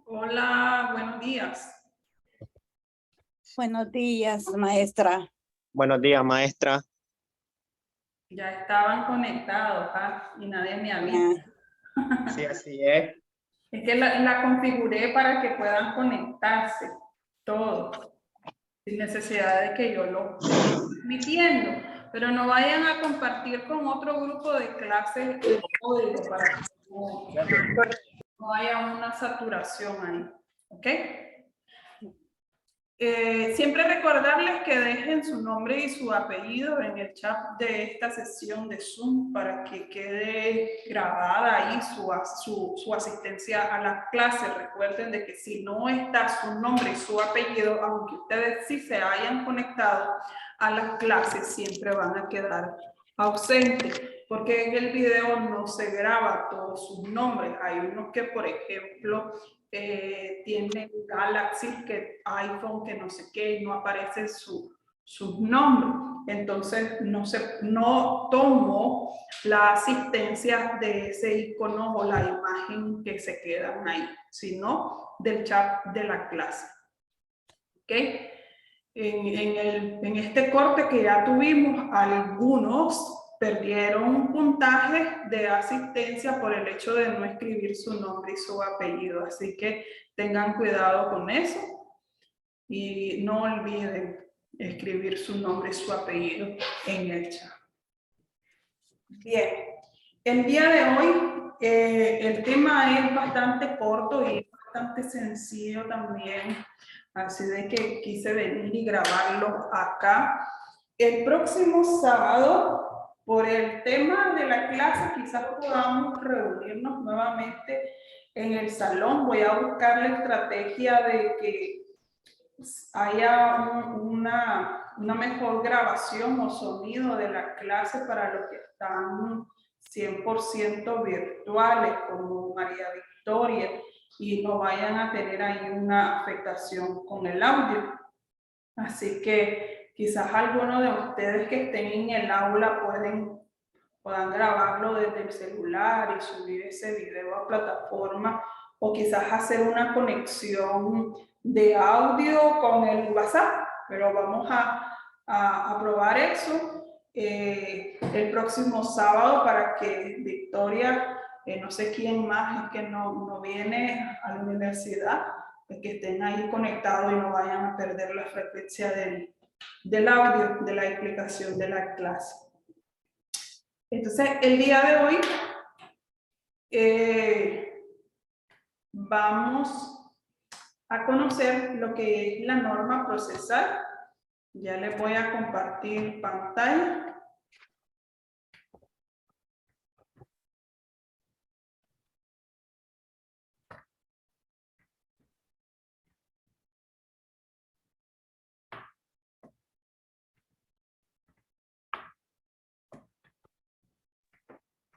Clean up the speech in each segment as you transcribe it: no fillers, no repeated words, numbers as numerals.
Hola, buenos días. Buenos días, maestra. Buenos días, maestra. Ya estaban conectados, y nadie me avisa. Sí, así es. Es que la configuré para que puedan conectarse todos, sin necesidad de que yo lo esté transmitiendo. Pero no vayan a compartir con otro grupo de clases el código para que no haya una saturación ahí. ¿Ok? Siempre recordarles que dejen su nombre y su apellido en el chat de esta sesión de Zoom para que quede grabada ahí su asistencia a la clase. Recuerden de que si no está su nombre y su apellido, aunque ustedes sí se hayan conectado a las clases, siempre van a quedar ausentes, porque en el video no se graba todos sus nombres. Hay unos que, por ejemplo, tienen Galaxy, que iPhone, que no sé qué, y no aparece sus nombres. Entonces no tomo la asistencia de ese icono o la imagen que se quedan ahí, sino del chat de la clase. ¿Ok? En este corte que ya tuvimos, algunos perdieron un puntaje de asistencia por el hecho de no escribir su nombre y su apellido. Así que tengan cuidado con eso y no olviden escribir su nombre y su apellido en el chat. Bien, el día de hoy el tema es bastante corto y bastante sencillo también, así de que quise venir y grabarlo acá. El próximo sábado, por el tema de la clase, quizás podamos reunirnos nuevamente en el salón. Voy a buscar la estrategia de que haya una mejor grabación o sonido de la clase para los que están 100% virtuales, como María Victoria, y no vayan a tener ahí una afectación con el audio. Así que quizás algunos de ustedes que estén en el aula puedan grabarlo desde el celular y subir ese video a plataforma, o quizás hacer una conexión de audio con el WhatsApp, pero vamos a probar eso el próximo sábado para que Victoria, no sé quién más es que no viene a la universidad, que estén ahí conectados y no vayan a perder la frecuencia del audio, de la explicación de la clase. Entonces, el día de hoy vamos a conocer lo que es la norma procesal. Ya les voy a compartir pantalla.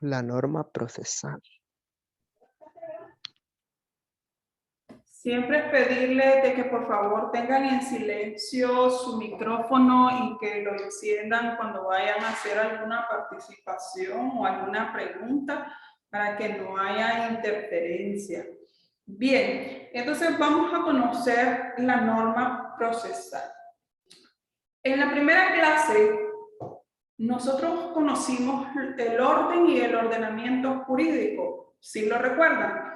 La norma procesal. Siempre es pedirles de que por favor tengan en silencio su micrófono y que lo enciendan cuando vayan a hacer alguna participación o alguna pregunta para que no haya interferencia. Bien, entonces vamos a conocer la norma procesal. En la primera clase nosotros conocimos el orden y el ordenamiento jurídico, ¿sí lo recuerdan?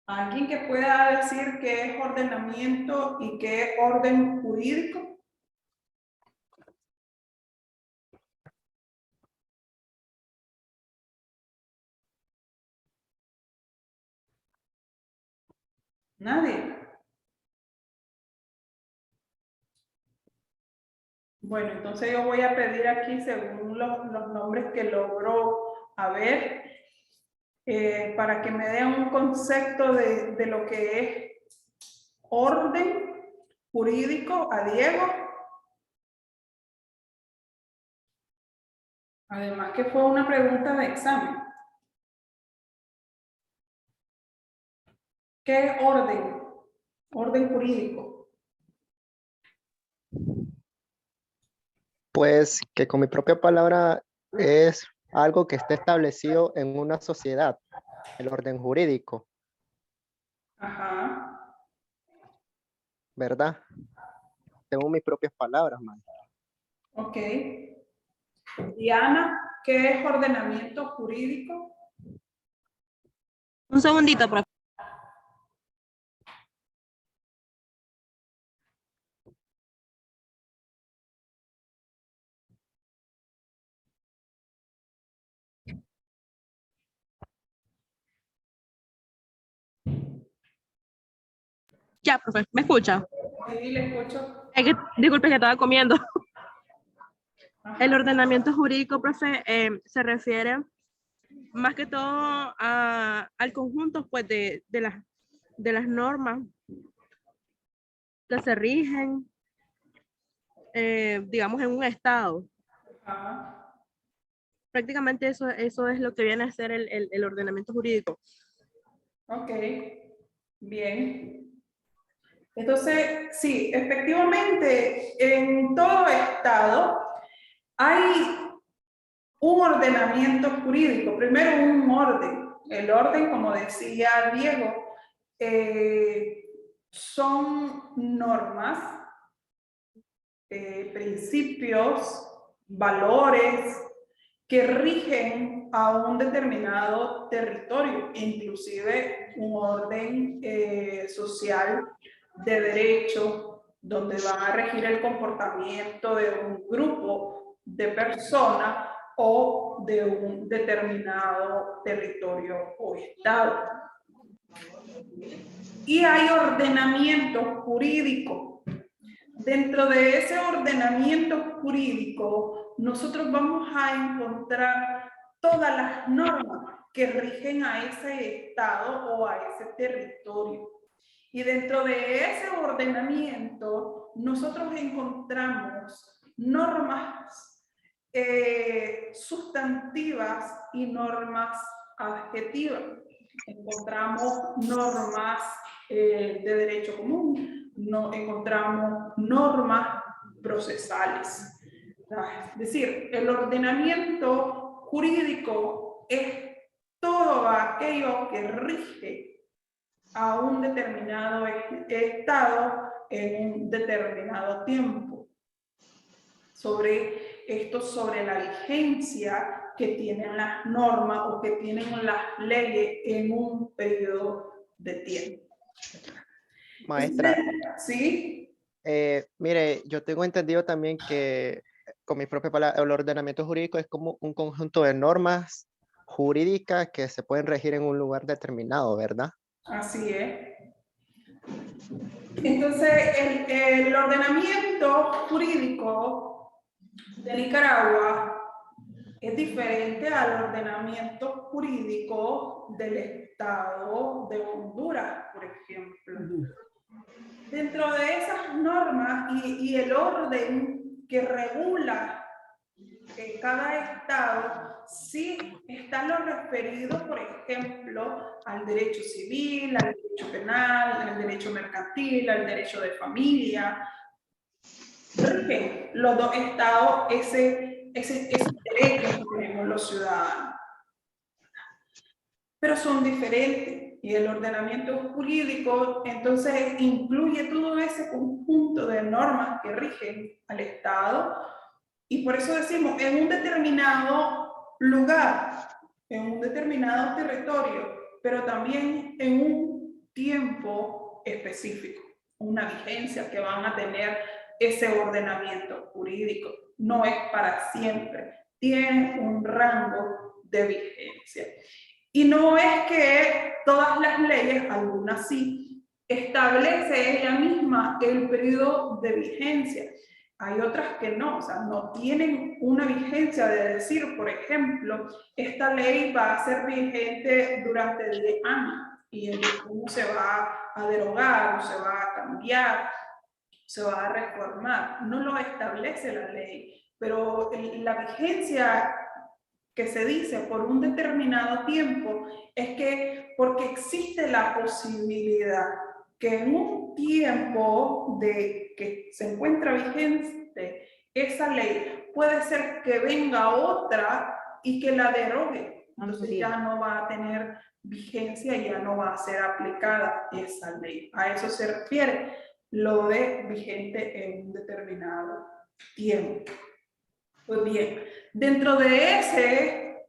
¿Alguien que pueda decir qué es ordenamiento y qué es orden jurídico? Nadie. Bueno, entonces yo voy a pedir aquí, según los nombres que logro a ver, para que me den un concepto de lo que es orden jurídico a Diego. Además que fue una pregunta de examen. ¿Qué es orden? Orden jurídico. Pues que con mi propia palabra es algo que está establecido en una sociedad, el orden jurídico. Ajá. ¿verdad? Según mis propias palabras, maestra. Ok. Diana, ¿qué es ordenamiento jurídico? Un segundito, profe. Ya, profe, ¿me escucha? Sí, le escucho. Disculpe que estaba comiendo. Ajá. El ordenamiento jurídico, profe, se refiere más que todo al conjunto pues, de las normas que se rigen, digamos, en un estado. Ajá. Prácticamente eso es lo que viene a ser el ordenamiento jurídico. Ok, bien. Entonces, sí, efectivamente, en todo estado hay un ordenamiento jurídico. Primero, un orden. El orden, como decía Diego, son normas, principios, valores que rigen a un determinado territorio, inclusive un orden social de derecho, donde van a regir el comportamiento de un grupo de personas o de un determinado territorio o estado. Y hay ordenamiento jurídico. Dentro de ese ordenamiento jurídico, nosotros vamos a encontrar todas las normas que rigen a ese estado o a ese territorio. Y dentro de ese ordenamiento, nosotros encontramos normas sustantivas y normas adjetivas. Encontramos normas de derecho común, no encontramos normas procesales. Es decir, el ordenamiento jurídico es todo aquello que rige a un determinado estado en un determinado tiempo. Sobre esto, sobre la vigencia que tienen las normas o que tienen las leyes en un periodo de tiempo. Maestra, ¿Sí? mire, yo tengo entendido también que, con mis propias palabras, el ordenamiento jurídico es como un conjunto de normas jurídicas que se pueden regir en un lugar determinado, ¿verdad? Así es. Entonces, el ordenamiento jurídico de Nicaragua es diferente al ordenamiento jurídico del Estado de Honduras, por ejemplo. Dentro de esas normas y el orden que regula cada estado, sí están los referidos, por ejemplo, al derecho civil, al derecho penal, al derecho mercantil, al derecho de familia. Rigen los dos estados ese derecho que tenemos los ciudadanos. Pero son diferentes. Y el ordenamiento jurídico, entonces, incluye todo ese conjunto de normas que rigen al Estado. Y por eso decimos, en un determinado lugar, en un determinado territorio, pero también en un tiempo específico, una vigencia que van a tener ese ordenamiento jurídico. No es para siempre, tiene un rango de vigencia. Y no es que todas las leyes, algunas sí, establece ella misma el periodo de vigencia. Hay otras que no, o sea, no tienen una vigencia de decir, por ejemplo, esta ley va a ser vigente durante 10 años y en 10 años se va a derogar o se va a cambiar, se va a reformar. No lo establece la ley, pero la vigencia que se dice por un determinado tiempo es que porque existe la posibilidad que en un tiempo de que se encuentra vigente esa ley, puede ser que venga otra y que la derogue. Entonces Bien. ya no va a tener vigencia y ya no va a ser aplicada esa ley. A eso se refiere lo de vigente en un determinado tiempo. Pues bien, dentro de ese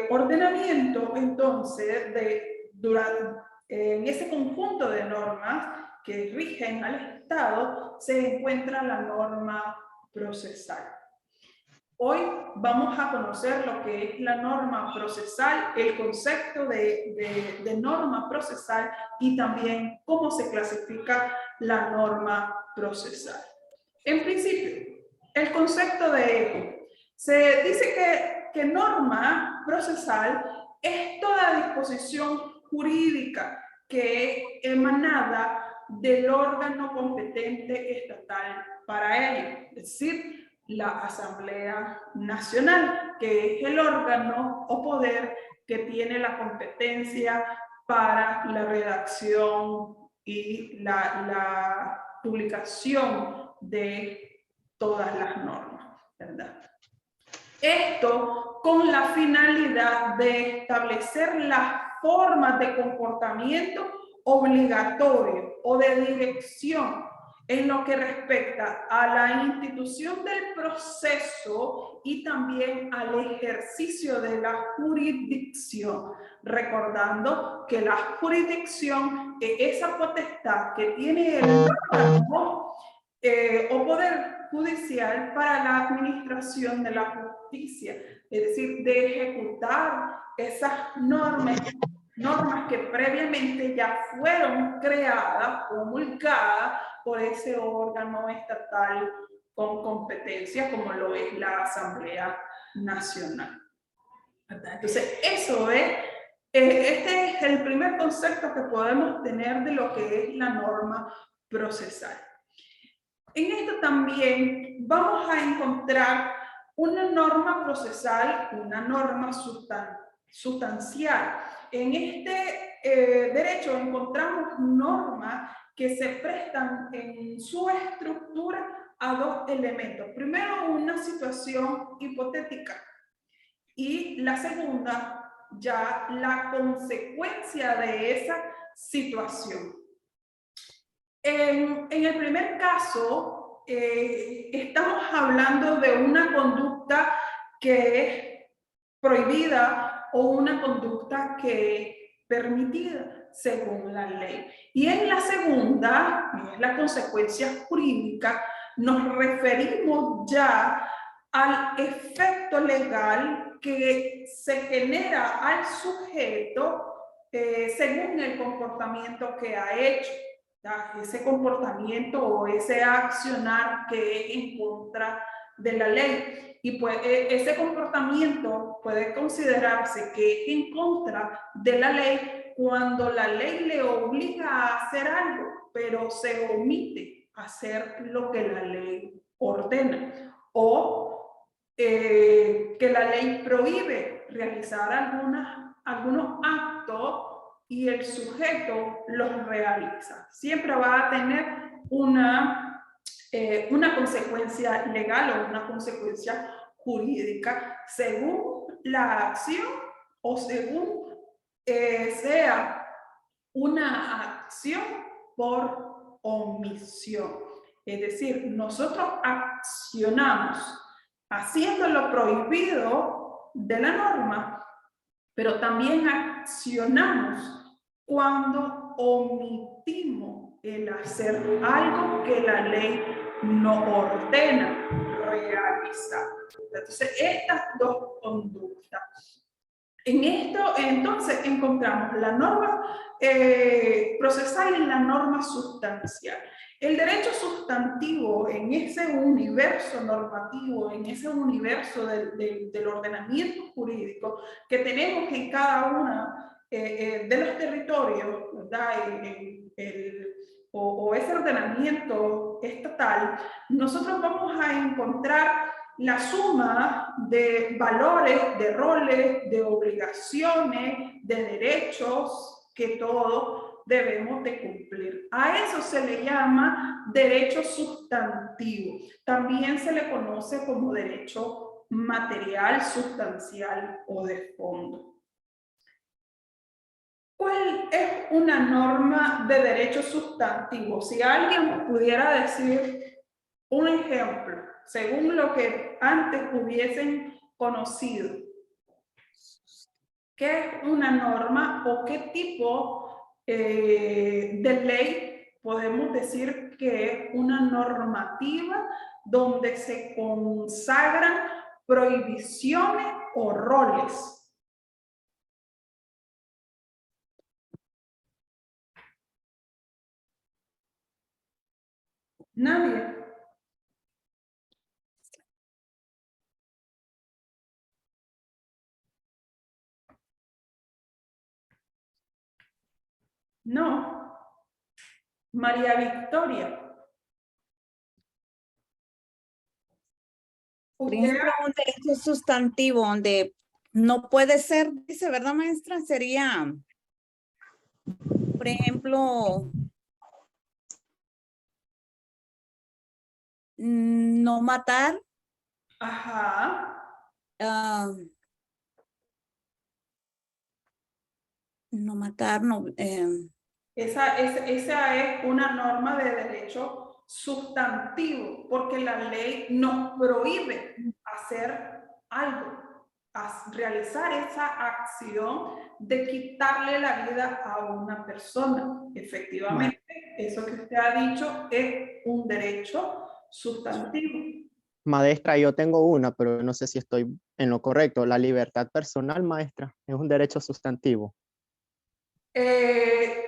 ordenamiento, entonces, en ese conjunto de normas que rigen al Estado, se encuentra la norma procesal. Hoy vamos a conocer lo que es la norma procesal, el concepto de norma procesal y también cómo se clasifica la norma procesal. En principio, el concepto de se dice que norma procesal es toda disposición jurídica que es emanada del órgano competente estatal para ello, es decir, la Asamblea Nacional, que es el órgano o poder que tiene la competencia para la redacción y la publicación de todas las normas, ¿verdad? Esto con la finalidad de establecer las formas de comportamiento obligatorio o de dirección en lo que respecta a la institución del proceso y también al ejercicio de la jurisdicción, recordando que la jurisdicción es esa potestad que tiene el órgano o poder judicial para la administración de la justicia, es decir, de ejecutar esas normas que previamente ya fueron creadas, promulgadas por ese órgano estatal con competencia como lo es la Asamblea Nacional. Entonces, eso es, este es el primer concepto que podemos tener de lo que es la norma procesal. En esto también vamos a encontrar una norma procesal, una norma sustancial. En este derecho encontramos normas que se prestan en su estructura a dos elementos. Primero, una situación hipotética y la segunda, ya la consecuencia de esa situación. En el primer caso, estamos hablando de una conducta que es prohibida o una conducta que es permitida según la ley. Y en la segunda, que es la consecuencia jurídica, nos referimos ya al efecto legal que se genera al sujeto según el comportamiento que ha hecho. Ese comportamiento o ese accionar que es en contra de la ley. Y pues ese comportamiento puede considerarse que es en contra de la ley cuando la ley le obliga a hacer algo, pero se omite hacer lo que la ley ordena. O que la ley prohíbe realizar algunos actos y el sujeto los realiza. Siempre va a tener una consecuencia legal o una consecuencia jurídica según la acción o según sea una acción por omisión. Es decir, nosotros accionamos haciendo lo prohibido de la norma, pero también accionamos cuando omitimos el hacer algo que la ley no ordena realizar. Entonces, estas dos conductas. En esto, entonces, encontramos la norma procesal y la norma sustancial. El derecho sustantivo en ese universo normativo, en ese universo del ordenamiento jurídico que tenemos en cada una de los territorios, ¿verdad? O ese ordenamiento estatal, nosotros vamos a encontrar la suma de valores, de roles, de obligaciones, de derechos que todos debemos de cumplir. A eso se le llama derecho sustantivo. También se le conoce como derecho material, sustancial o de fondo. una norma de derecho sustantivo? Si alguien pudiera decir un ejemplo, según lo que antes hubiesen conocido, ¿qué es una norma o qué tipo de ley podemos decir que es una normativa donde se consagran prohibiciones o roles? Nadie. No. María Victoria. Por Usted, ejemplo, un derecho sustantivo donde no puede ser, dice, ¿verdad, maestra? Sería, por ejemplo, no matar, ajá, ah, no matar, no, esa es una norma de derecho sustantivo, porque la ley nos prohíbe hacer algo, realizar esa acción de quitarle la vida a una persona. Efectivamente, eso que usted ha dicho es un derecho sustantivo. Maestra, yo tengo una, pero no sé si estoy en lo correcto. La libertad personal, maestra, es un derecho sustantivo.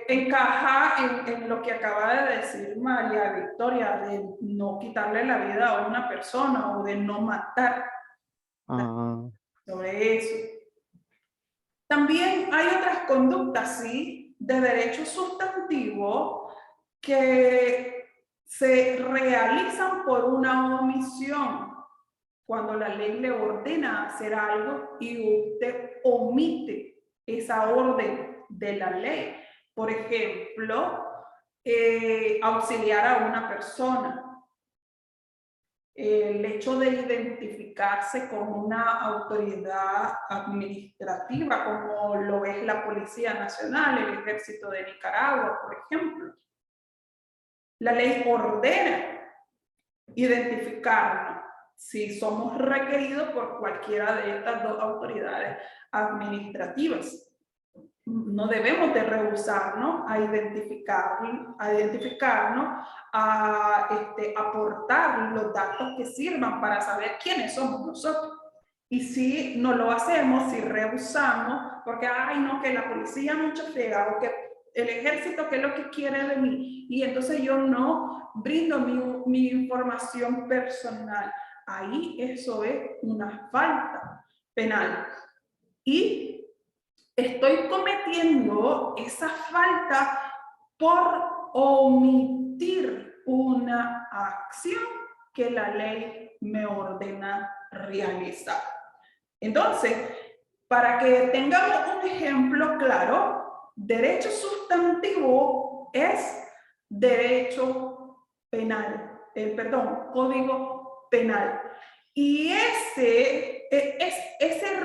Encaja en lo que acaba de decir María Victoria, de no quitarle la vida a una persona o de no matar. Ah, Sobre eso. También hay otras conductas, sí, de derecho sustantivo que se realizan por una omisión. Cuando la ley le ordena hacer algo y usted omite esa orden de la ley. Por ejemplo, auxiliar a una persona. El hecho de identificarse con una autoridad administrativa, como lo es la Policía Nacional, el Ejército de Nicaragua, por ejemplo. La ley ordena identificarnos si somos requeridos por cualquiera de estas dos autoridades administrativas. No debemos de rehusarnos a identificarnos, a aportar los datos que sirvan para saber quiénes somos nosotros. Y si no lo hacemos, si rehusamos, porque, ay, no, que la policía mucho friega, o que el ejército, ¿qué es lo que quiere de mí? Y entonces yo no brindo mi información personal. Ahí eso es una falta penal. Y estoy cometiendo esa falta por omitir una acción que la ley me ordena realizar. Entonces, para que tengamos un ejemplo claro, derecho sustantivo es derecho penal, código penal. Y ese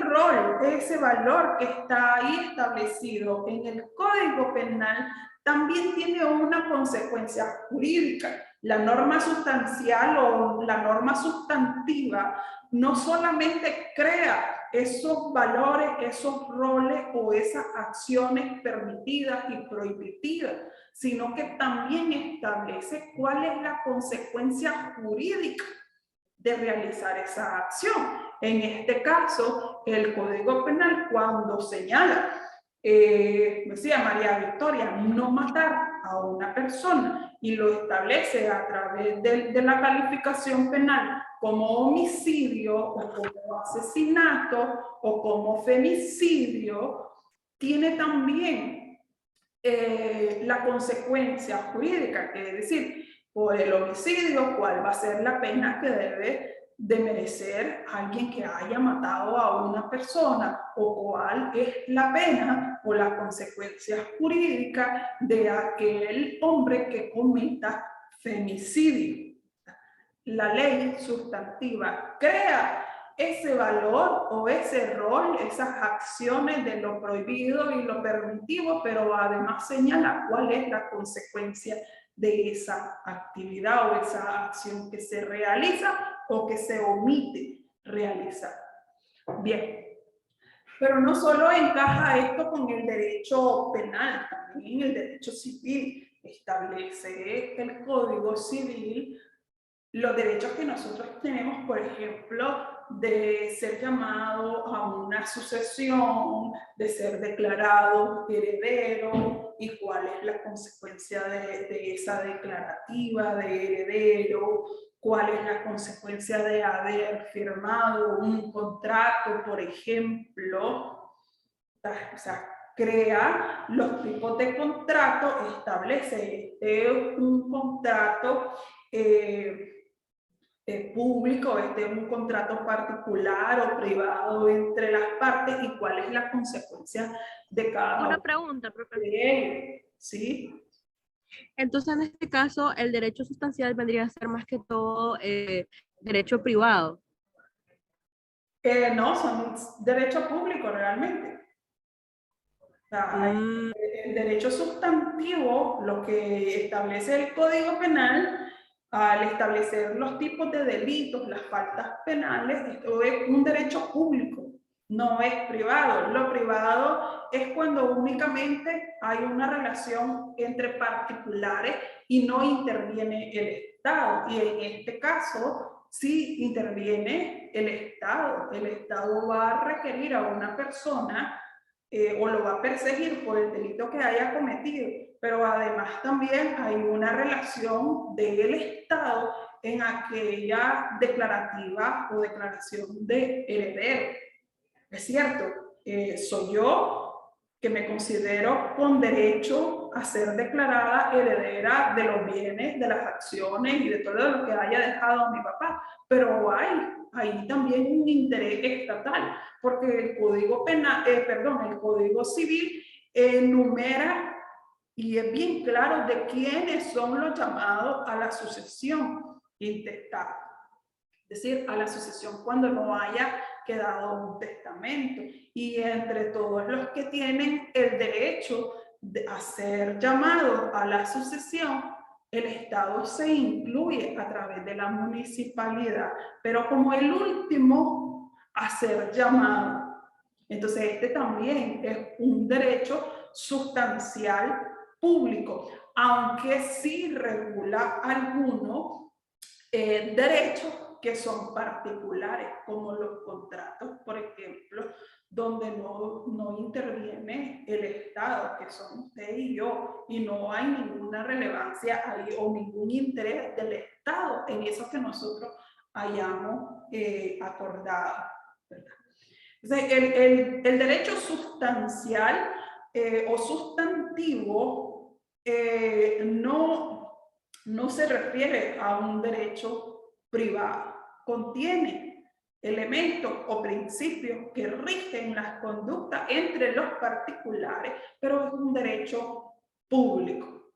rol, ese valor que está ahí establecido en el Código Penal también tiene una consecuencia jurídica. La norma sustancial o la norma sustantiva no solamente crea esos valores, esos roles o esas acciones permitidas y prohibitivas, sino que también establece cuál es la consecuencia jurídica de realizar esa acción. En este caso, el Código Penal, cuando señala, decía María Victoria, no matar a una persona y lo establece a través de la calificación penal como homicidio o como asesinato o como femicidio, tiene también la consecuencia jurídica, que es decir, por el homicidio, cuál va a ser la pena que debe de merecer alguien que haya matado a una persona, o cuál es la pena o la consecuencia jurídica de aquel hombre que cometa femicidio. La ley sustantiva crea ese valor o ese rol, esas acciones de lo prohibido y lo permitido, pero además señala cuál es la consecuencia de esa actividad o esa acción que se realiza o que se omite realizar. Bien, pero no solo encaja esto con el derecho penal, también el derecho civil. Establece el Código Civil los derechos que nosotros tenemos, por ejemplo, de ser llamado a una sucesión, de ser declarado heredero y cuál es la consecuencia de esa declarativa de heredero, cuál es la consecuencia de haber firmado un contrato, por ejemplo. O sea, crea los tipos de contrato, establece un contrato público, un contrato particular o privado entre las partes y cuál es la consecuencia de cada Una uno pregunta, profe. de ellos, ¿sí? Entonces, en este caso, el derecho sustancial vendría a ser más que todo derecho privado. No, son derechos públicos realmente. O sea, el derecho sustantivo, lo que establece el Código Penal, al establecer los tipos de delitos, las faltas penales, esto es un derecho público, no es privado. Lo privado es cuando únicamente hay una relación entre particulares y no interviene el Estado. Y en este caso, sí interviene el Estado. El Estado va a requerir a una persona o lo va a perseguir por el delito que haya cometido, pero además también hay una relación del Estado en aquella declarativa o declaración de heredero. Es cierto, soy yo que me considero con derecho a ser declarada heredera de los bienes, de las acciones y de todo lo que haya dejado mi papá, pero hay ahí también un interés estatal, porque el Código Penal, el Código Civil enumera y es bien claro de quiénes son los llamados a la sucesión intestada. Es decir, a la sucesión cuando no haya quedado un testamento. Y entre todos los que tienen el derecho de ser llamados a la sucesión, el Estado se incluye a través de la municipalidad, pero como el último a ser llamado. Entonces, este también es un derecho sustancial público, aunque sí regula algunos derechos que son particulares, como los contratos, por ejemplo, donde no interviene el Estado, que son usted y yo, y no hay ninguna relevancia ahí o ningún interés del Estado en eso que nosotros hayamos acordado, ¿verdad? Entonces, el derecho sustancial o sustantivo no se refiere a un derecho privado, contiene elementos o principios que rigen las conductas entre los particulares, pero es un derecho público.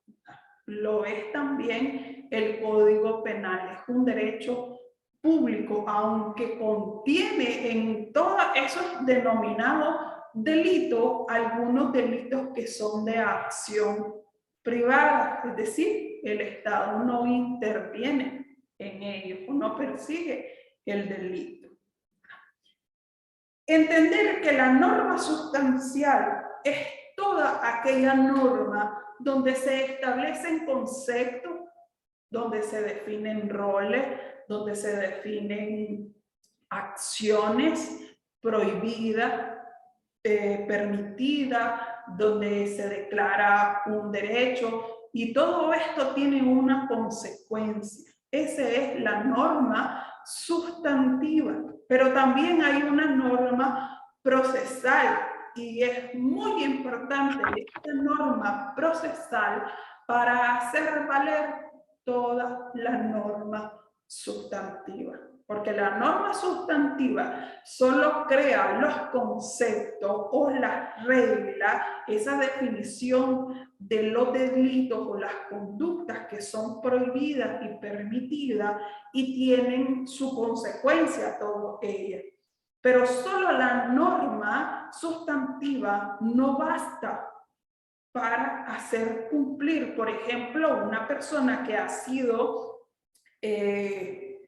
Lo es también el Código Penal, es un derecho público, aunque contiene en todos esos denominados delitos algunos delitos que son de acción privada, es decir, el Estado no interviene en ellos, no persigue el delito. Entender que la norma sustancial es toda aquella norma donde se establecen conceptos, donde se definen roles, donde se definen acciones prohibidas, permitidas, donde se declara un derecho, y todo esto tiene una consecuencia. Esa es la norma sustantiva, pero también hay una norma procesal, y es muy importante esta norma procesal para hacer valer todas las normas sustantivas. Porque la norma sustantiva solo crea los conceptos o las reglas, esa definición de los delitos o las conductas que son prohibidas y permitidas y tienen su consecuencia todo ellas. pero solo la norma sustantiva no basta para hacer cumplir, por ejemplo, una persona que ha sido, que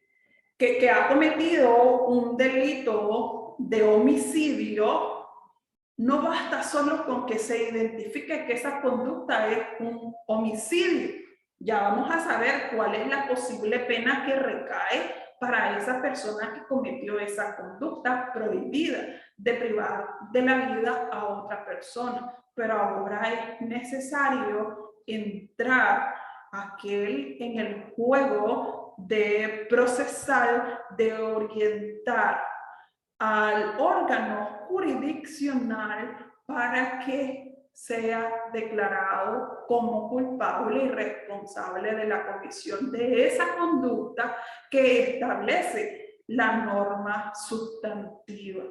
ha cometido un delito de homicidio. No basta solo con que se identifique que esa conducta es un homicidio. Ya vamos a saber cuál es la posible pena que recae para esa persona que cometió esa conducta prohibida de privar de la vida a otra persona. Pero ahora es necesario entrar en el juego de procesal, de orientar al órgano jurisdiccional para que sea declarado como culpable y responsable de la comisión de esa conducta que establece la norma sustantiva.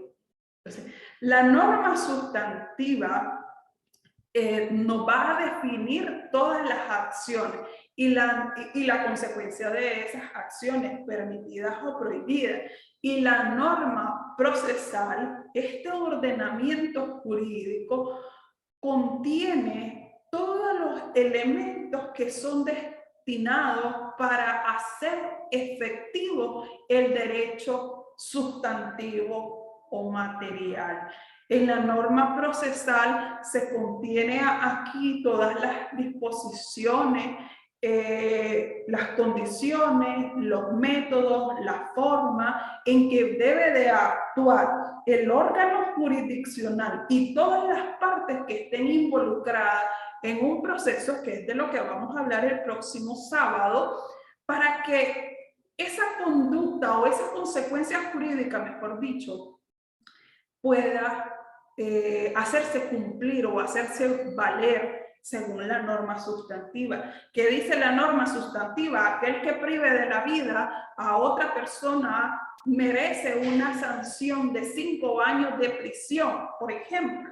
Entonces, la norma sustantiva nos va a definir todas las acciones y la consecuencia de esas acciones permitidas o prohibidas. Y la norma procesal, este ordenamiento jurídico, contiene todos los elementos que son destinados para hacer efectivo el derecho sustantivo o material. En la norma procesal se contiene aquí todas las disposiciones, las condiciones, los métodos, la forma en que debe de actuar el órgano jurisdiccional y todas las partes que estén involucradas en un proceso, que es de lo que vamos a hablar el próximo sábado, para que esa conducta o esa consecuencia jurídica, mejor dicho, pueda hacerse cumplir o hacerse valer según la norma sustantiva. ¿Qué dice la norma sustantiva? Aquel que prive de la vida a otra persona merece una sanción de 5 años de prisión, por ejemplo.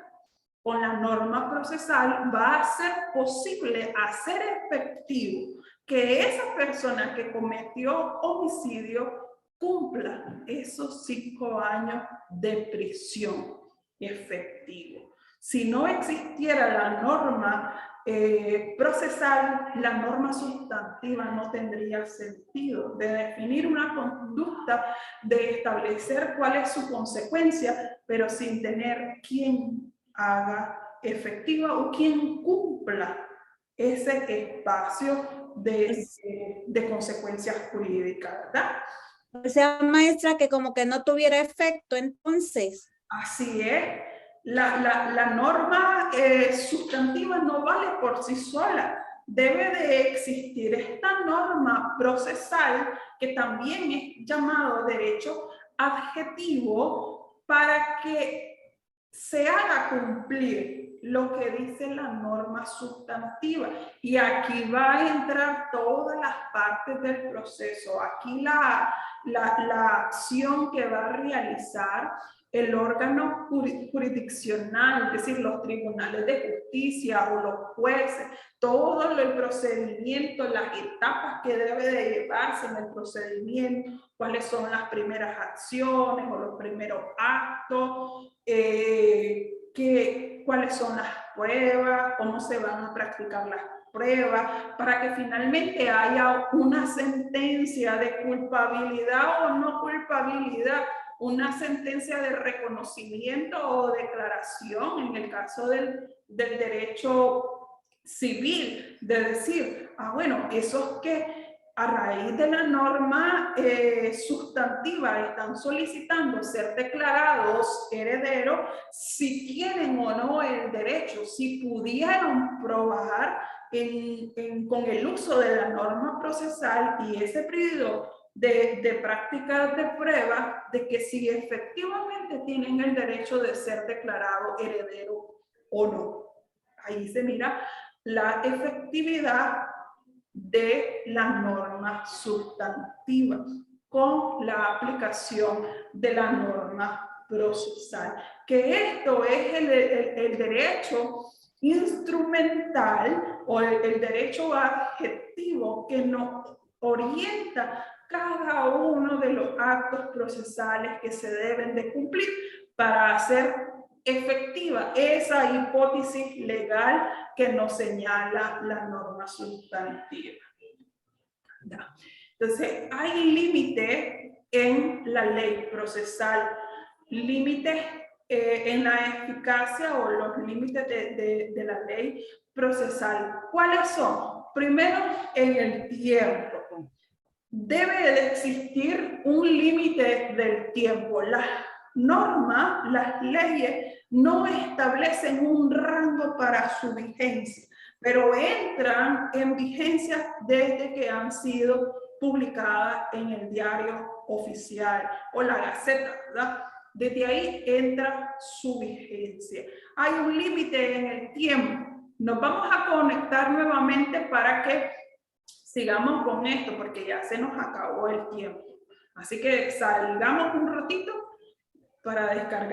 Con la norma procesal va a ser posible hacer efectivo que esa persona que cometió homicidio cumpla esos 5 años de prisión efectivo. Si no existiera la norma procesal, la norma sustantiva no tendría sentido de definir una conducta, de establecer cuál es su consecuencia, pero sin tener quien haga efectiva o quien cumpla ese espacio de consecuencias jurídicas, ¿verdad? O sea, maestra, que como que no tuviera efecto, entonces. Así es. La norma sustantiva no vale por sí sola. Debe de existir esta norma procesal, que también es llamado derecho adjetivo, para que se haga cumplir lo que dice la norma sustantiva. Y aquí va a entrar todas las partes del proceso. Aquí la acción que va a realizar el órgano jurisdiccional, es decir, los tribunales de justicia o los jueces, todo el procedimiento, las etapas que debe de llevarse en el procedimiento, cuáles son las primeras acciones o los primeros actos, cuáles son las pruebas, cómo se van a practicar las pruebas, para que finalmente haya una sentencia de culpabilidad o no culpabilidad, una sentencia de reconocimiento o declaración en el caso del derecho civil, de decir, bueno, esos que a raíz de la norma sustantiva están solicitando ser declarados herederos, si tienen o no el derecho, si pudieron probar con el uso de la norma procesal y ese periodo de prácticas de prueba, de que si efectivamente tienen el derecho de ser declarado heredero o no. Ahí se mira la efectividad de la norma sustantiva con la aplicación de la norma procesal. Que esto es el derecho instrumental o el derecho adjetivo que nos orienta cada uno de los actos procesales que se deben de cumplir para hacer efectiva esa hipótesis legal que nos señala la norma sustantiva. Entonces, hay límite en la ley procesal, límites en la eficacia o los límites de la ley procesal. ¿Cuáles son? Primero, en el tiempo. Debe de existir un límite del tiempo. Las normas, las leyes, no establecen un rango para su vigencia, pero entran en vigencia desde que han sido publicadas en el diario oficial o la Gaceta, ¿verdad? Desde ahí entra su vigencia. Hay un límite en el tiempo. Nos vamos a conectar nuevamente para que sigamos con esto, porque ya se nos acabó el tiempo. Así que salgamos un ratito para descargar